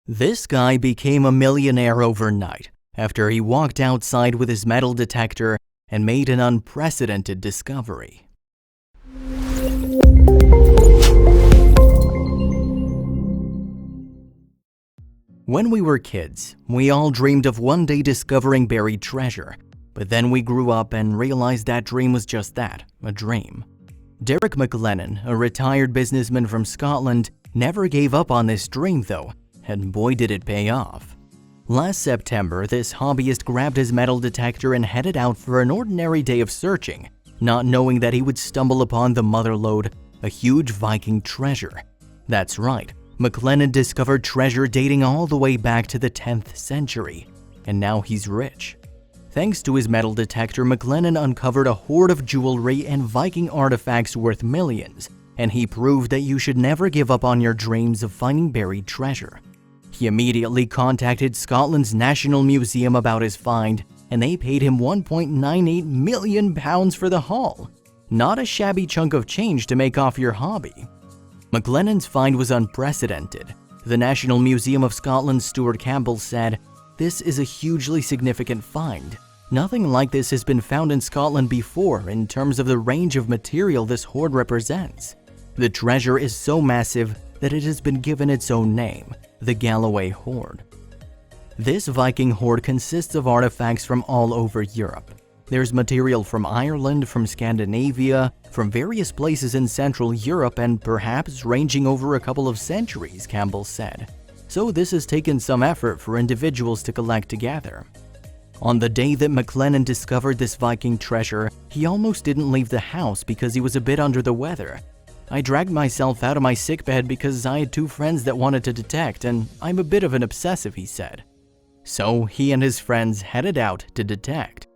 This guy became a millionaire overnight after he walked outside with his metal detector and made an unprecedented discovery. When we were kids, we all dreamed of one day discovering buried treasure, but then we grew up and realized that dream was just that, a dream. Derek McLennan, a retired businessman from Scotland, never gave up on this dream though, and boy did it pay off. Last September, this hobbyist grabbed his metal detector and headed out for an ordinary day of searching, not knowing that he would stumble upon the motherlode, a huge Viking treasure. That's right, McLennan discovered treasure dating all the way back to the 10th century, and now he's rich. Thanks to his metal detector, McLennan uncovered a hoard of jewelry and Viking artifacts worth millions, and he proved that you should never give up on your dreams of finding buried treasure. He immediately contacted Scotland's National Museum about his find, and they paid him £1.98 million for the haul. Not a shabby chunk of change to make off your hobby. McLennan's find was unprecedented. The National Museum of Scotland's Stuart Campbell said, "This is a hugely significant find. Nothing like this has been found in Scotland before in terms of the range of material this hoard represents. The treasure is so massive that it has been given its own name, the Galloway Hoard." This Viking hoard consists of artifacts from all over Europe. There's material from Ireland, from Scandinavia, from various places in Central Europe, and perhaps ranging over a couple of centuries, Campbell said. So this has taken some effort for individuals to collect together. On the day that McLennan discovered this Viking treasure, he almost didn't leave the house because he was a bit under the weather. "I dragged myself out of my sickbed because I had 2 friends that wanted to detect, and I'm a bit of an obsessive," he said. So he and his friends headed out to detect.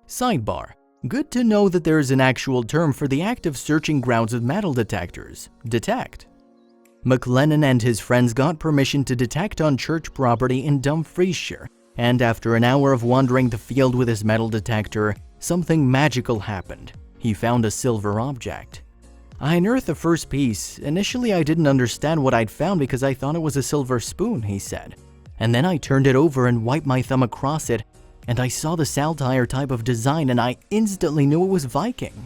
Sidebar: good to know that there is an actual term for the act of searching grounds with metal detectors, detect. McLennan and his friends got permission to detect on church property in Dumfriesshire, and after an hour of wandering the field with his metal detector, something magical happened. He found a silver object. "I unearthed the first piece. Initially, I didn't understand what I'd found because I thought it was a silver spoon," he said. "And then I turned it over and wiped my thumb across it, and I saw the saltire type of design and I instantly knew it was Viking."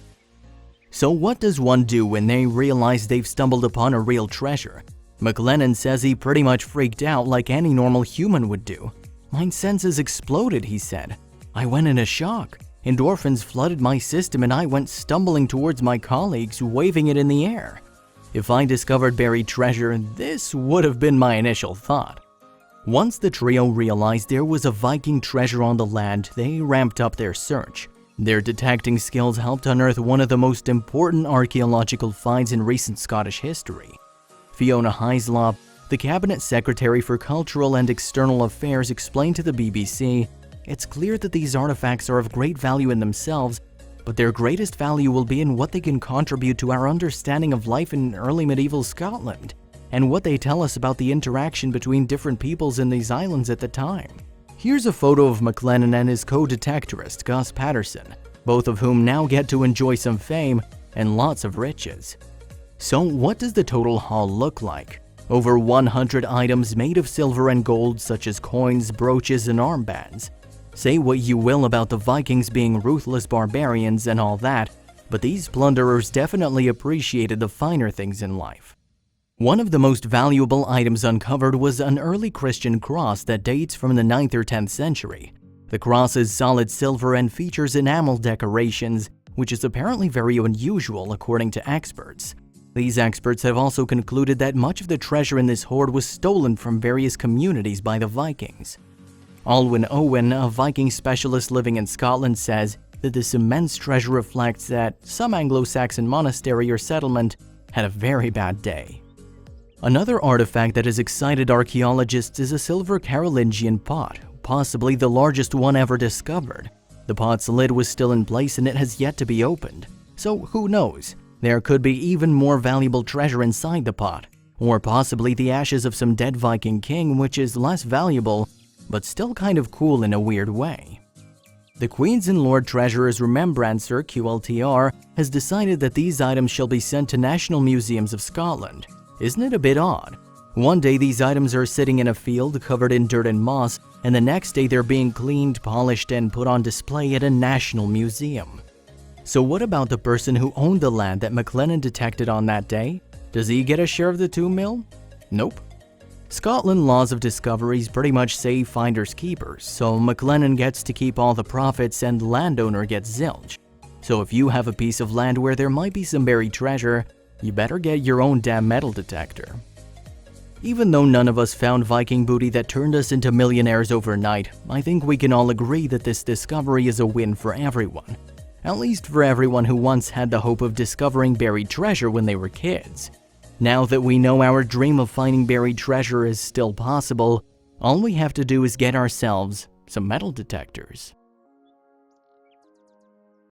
So what does one do when they realize they've stumbled upon a real treasure? McLennan says he pretty much freaked out like any normal human would do. "My senses exploded," he said. "I went in a shock. Endorphins flooded my system and I went stumbling towards my colleagues, waving it in the air. If I discovered buried treasure, this would have been my initial thought." Once the trio realized there was a Viking treasure on the land, they ramped up their search. Their detecting skills helped unearth one of the most important archaeological finds in recent Scottish history. Fiona Hyslop, the Cabinet Secretary for Cultural and External Affairs, explained to the BBC, "It's clear that these artifacts are of great value in themselves, but their greatest value will be in what they can contribute to our understanding of life in early medieval Scotland, and what they tell us about the interaction between different peoples in these islands at the time." Here's a photo of McLennan and his co-detectorist, Gus Patterson, both of whom now get to enjoy some fame and lots of riches. So what does the total haul look like? Over 100 items made of silver and gold, such as coins, brooches, and armbands. Say what you will about the Vikings being ruthless barbarians and all that, but these plunderers definitely appreciated the finer things in life. One of the most valuable items uncovered was an early Christian cross that dates from the 9th or 10th century. The cross is solid silver and features enamel decorations, which is apparently very unusual according to experts. These experts have also concluded that much of the treasure in this hoard was stolen from various communities by the Vikings. Alwyn Owen, a Viking specialist living in Scotland, says that this immense treasure reflects that some Anglo-Saxon monastery or settlement had a very bad day. Another artifact that has excited archaeologists is a silver Carolingian pot, possibly the largest one ever discovered. The pot's lid was still in place and it has yet to be opened. So who knows? There could be even more valuable treasure inside the pot, or possibly the ashes of some dead Viking king, which is less valuable, but still kind of cool in a weird way. The Queen's and Lord Treasurer's Remembrancer (QLTR) has decided that these items shall be sent to National Museums of Scotland. Isn't it a bit odd? One day these items are sitting in a field covered in dirt and moss, and the next day they're being cleaned, polished, and put on display at a national museum. So what about the person who owned the land that McLennan detected on that day? Does he get a share of the $2 million? Nope. Scotland laws of discoveries pretty much say finders keepers, so McLennan gets to keep all the profits and the landowner gets zilch. So if you have a piece of land where there might be some buried treasure, you better get your own damn metal detector. Even though none of us found Viking booty that turned us into millionaires overnight, I think we can all agree that this discovery is a win for everyone. At least for everyone who once had the hope of discovering buried treasure when they were kids. Now that we know our dream of finding buried treasure is still possible, all we have to do is get ourselves some metal detectors.